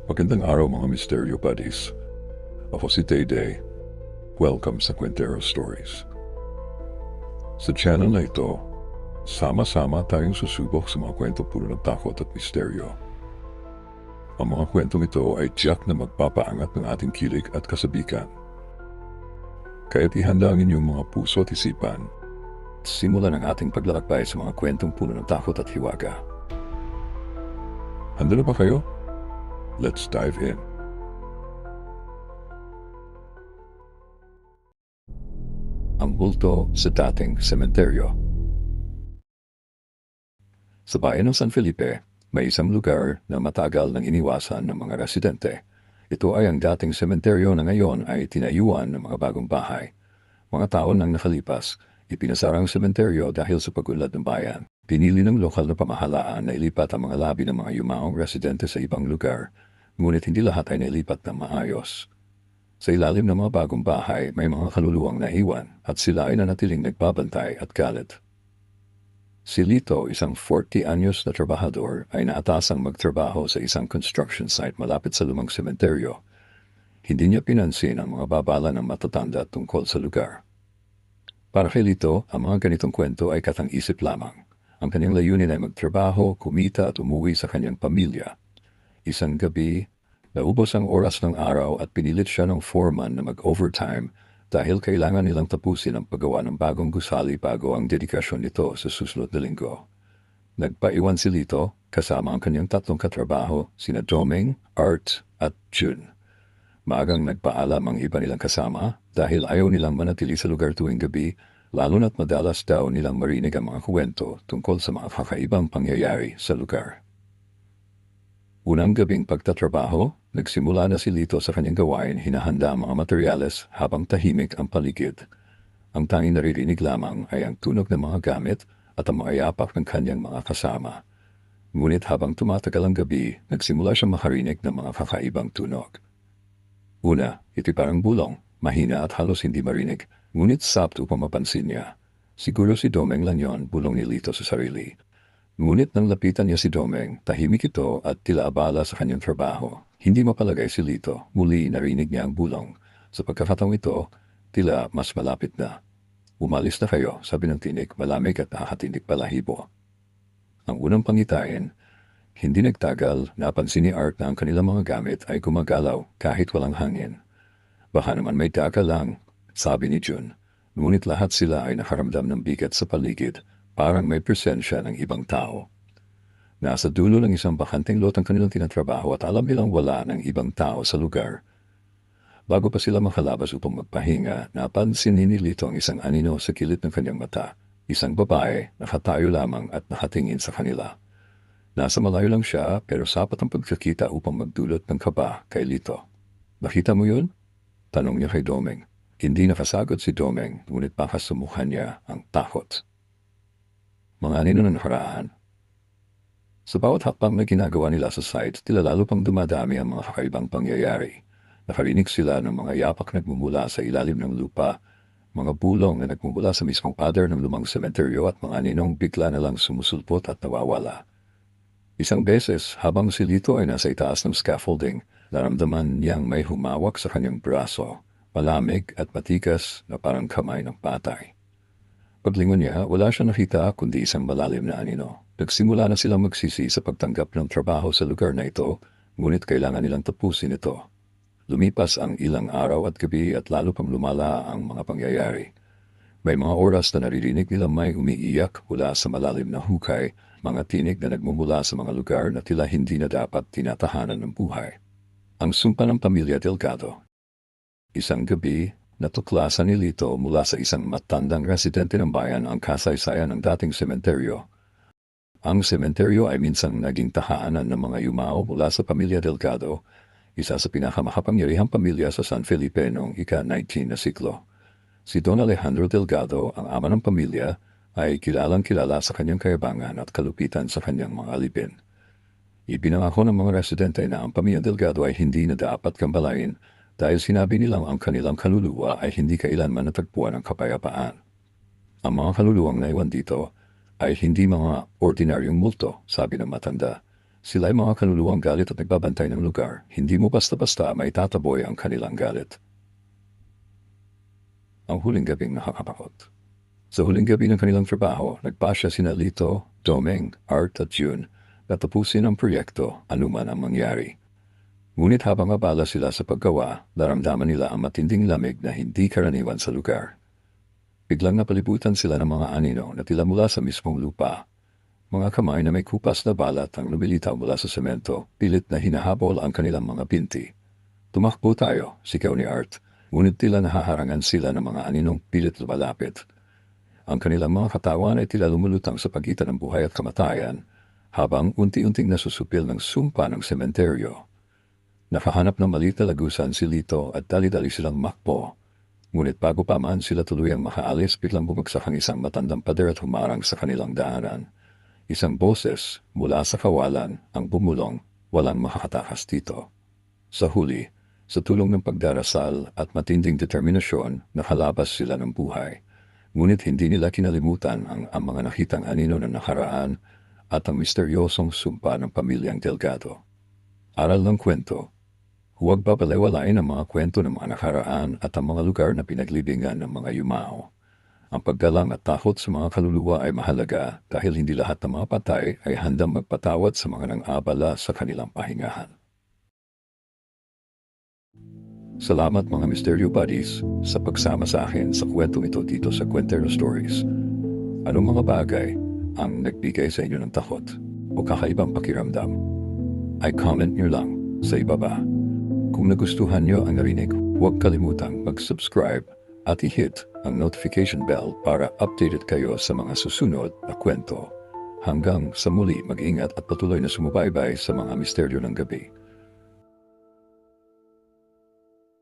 Magandang araw mga Misteryo Buddies. Ako si Day. Welcome sa Quintero Stories. Sa channel na ito, sama-sama tayong susubok sa mga kwento puno ng takot at misteryo. Ang mga kwentong ito ay tiyak na magpapaangat ng ating kilig at kasabikan. Kaya't ihanda ang inyong mga puso at isipan. Simulan ang ating paglalakbay sa mga kwentong puno ng takot at hiwaga. Handa na ba kayo? Let's dive in. Ang multo sa dating sementeryo. Sa bayan ng San Felipe, may isang lugar na matagal nang iniwasan ng mga residente. Ito ay ang dating sementeryo na ngayon ay tinayuan ng mga bagong bahay. Mga taon nang nakalipas, ipinasara ang sementeryo dahil sa pag-unlad ng bayan. Pinili ng lokal na pamahalaan na ilipat ang mga labi ng mga yumaong residente sa ibang lugar, ngunit hindi lahat ay nailipat na maayos. Sa ilalim ng mga bagong bahay, may mga kaluluwang naiwan at sila ay nanatiling nagbabantay at galit. Si Lito, isang 40 anyos na trabahador, ay naatasang magtrabaho sa isang construction site malapit sa lumang sementeryo. Hindi niya pinansin ang mga babala ng matatanda tungkol sa lugar. Para kay Lito, ang mga ganitong kwento ay katang-isip lamang. Ang kanyang layunin ay magtrabaho, kumita at umuwi sa kanyang pamilya. Isang gabi, naubos ang oras ng araw at pinilit siya ng foreman na mag-overtime dahil kailangan nilang tapusin ang paggawa ng bagong gusali bago ang dedikasyon nito sa susunod na linggo. Nagpaiwan si Lito kasama ang kanyang tatlong katrabaho, sina Doming, Art at June. Maagang nagpaalam ang iba nilang kasama dahil ayaw nilang manatili sa lugar tuwing gabi, lalo na't madalas daw nilang marinig ang mga kwento tungkol sa mga kakaibang pangyayari sa lugar. Unang gabing pagtatrabaho, nagsimula na si Lito sa kanyang gawain, hinahanda ang mga materyales habang tahimik ang paligid. Ang tanging naririnig lamang ay ang tunog ng mga gamit at ang mga yapak ng kanyang mga kasama. Ngunit habang tumatagal ang gabi, nagsimula siyang makarinig ng mga kakaibang tunog. Una, ito'y parang bulong, mahina at halos hindi marinig, ngunit sapto upang mapansin niya. Siguro si Domeng lang yon, bulong ni Lito sa sarili. Ngunit nang lapitan niya si Domeng, tahimik ito at tila abala sa kanyang trabaho. Hindi mapalagay si Lito, muli narinig niya ang bulong. Sa pagkakataong ito, tila mas malapit na. Umalis na kayo, sabi ng tinig, malamig at nakakatindig balahibo. Ang unang pangitain, hindi nagtagal, napansin ni Art na ang kanilang mga gamit ay gumagalaw kahit walang hangin. Baka naman may daga lang, sabi ni June. Ngunit lahat sila ay nakaramdam ng bigat sa paligid, parang may presensya ng ibang tao. Nasa dulo ng isang bakanteng lot ang kanilang tinatrabaho at alam nilang wala ng ibang tao sa lugar. Bago pa sila makalabas upang magpahinga, napansin ni Lito ang isang anino sa kilid ng kanyang mata. Isang babae, nakatayo lamang at nakatingin sa kanila. Nasa malayo lang siya pero sapat ang pagkakita upang magdulot ng kaba kay Lito. Nakita mo yun? Tanong niya kay Domeng. Hindi nakasagot si Domeng, ngunit baka sa mukha niya ang takot. Mga anino na nakaraan. Sa bawat hakbang na ginagawa nila sa site, tila lalo pang dumadami ang mga kakaibang pangyayari. Nakarinig sila ng mga yapak nagmumula sa ilalim ng lupa, mga bulong na nagmumula sa mismong pader ng lumang sementeryo at mga aninong bigla na lang sumusulpot at nawawala. Isang beses, habang si Lito ay nasa itaas ng scaffolding, naramdaman niyang may humawak sa kanyang braso, malamig at matigas na parang kamay ng patay. Paglingon niya, wala siya nakita kundi isang malalim na anino. Nagsimula na silang magsisi sa pagtanggap ng trabaho sa lugar na ito, ngunit kailangan nilang tapusin ito. Lumipas ang ilang araw at gabi at lalo pang lumala ang mga pangyayari. May mga oras na naririnig nila may umiiyak mula sa malalim na hukay, mga tinig na nagmumula sa mga lugar na tila hindi na dapat tinatahanan ng buhay. Ang sumpa ng pamilya Delgado. Isang gabi, natuklasan ni Lito mula sa isang matandang residente ng bayan ang kasaysayan ng dating sementeryo. Ang sementeryo ay minsang naging tahanan ng mga yumao mula sa pamilya Delgado, isa sa pinakamakapangyarihang pamilya sa San Felipe noong ika-19 na siklo. Si Don Alejandro Delgado, ang ama ng pamilya, ay kilalang kilala sa kanyang kayabangan at kalupitan sa kanyang mga alipin. Ipinangako ng mga residente na ang pamilya Delgado ay hindi na dapat kambalain dahil sinabi nilang ang kanilang kaluluwa ay hindi kailanman natagpuan ng kapayapaan. Ang mga kaluluwang naiwan dito ay hindi mga ordinaryong multo, sabi ng matanda. Sila ay mga kaluluwang galit at nagbabantay ng lugar. Hindi mo basta-basta maitataboy ang kanilang galit. Ang huling gabing nakakatakot. Sa huling gabi ng kanilang trabaho, nagpasya sina Lito, Domeng, Art at June na tapusin ang proyekto anuman ang mangyari. Ngunit habang abala sila sa paggawa, naramdaman nila ang matinding lamig na hindi karaniwan sa lugar. Biglang napalibutan sila ng mga anino na tila mula sa mismong lupa. Mga kamay na may kupas na balat ang lumilitaw mula sa semento, pilit na hinahabol ang kanilang mga binti. Tumakbo tayo, sigaw ni Art, ngunit tila nahaharangan sila ng mga aninong pilit lumalapit. Ang kanilang mga katawan ay tila lumulutang sa pagitan ng buhay at kamatayan, habang unti-unting nasusupil ng sumpa ng sementeryo. Nakahanap ng maliit na lagusan si Lito at dali-dali silang makpo. Ngunit bago pa man sila tuluyang makaalis, biglang bumagsak ang isang matandang pader at humarang sa kanilang daanan. Isang boses mula sa kawalan ang bumulong, walang makakatakas dito. Sa huli, sa tulong ng pagdarasal at matinding determinasyon, nakalabas sila ng buhay. Ngunit hindi nila kinalimutan ang mga nakitang anino ng nakaraan at ang misteryosong sumpa ng pamilyang Delgado. Aral ng kwento. Huwag babalewalain ang mga kwento ng mga nakaraan at ang mga lugar na pinaglibingan ng mga yumao. Ang paggalang at takot sa mga kaluluwa ay mahalaga dahil hindi lahat ng mga patay ay handang magpatawad sa mga nang-abala sa kanilang pahingahan. Salamat mga Mysterio Buddies sa pagsama sa akin sa kwentong ito dito sa Kwentero Stories. Anong mga bagay ang nagbigay sa inyo ng takot o kakaibang pakiramdam? Ay comment nyo lang sa ibaba. Kung nagustuhan nyo ang narinig, huwag kalimutang mag-subscribe at i-hit ang notification bell para updated kayo sa mga susunod na kwento. Hanggang sa muli, mag-ingat at patuloy na sumubaybay sa mga misteryo ng gabi.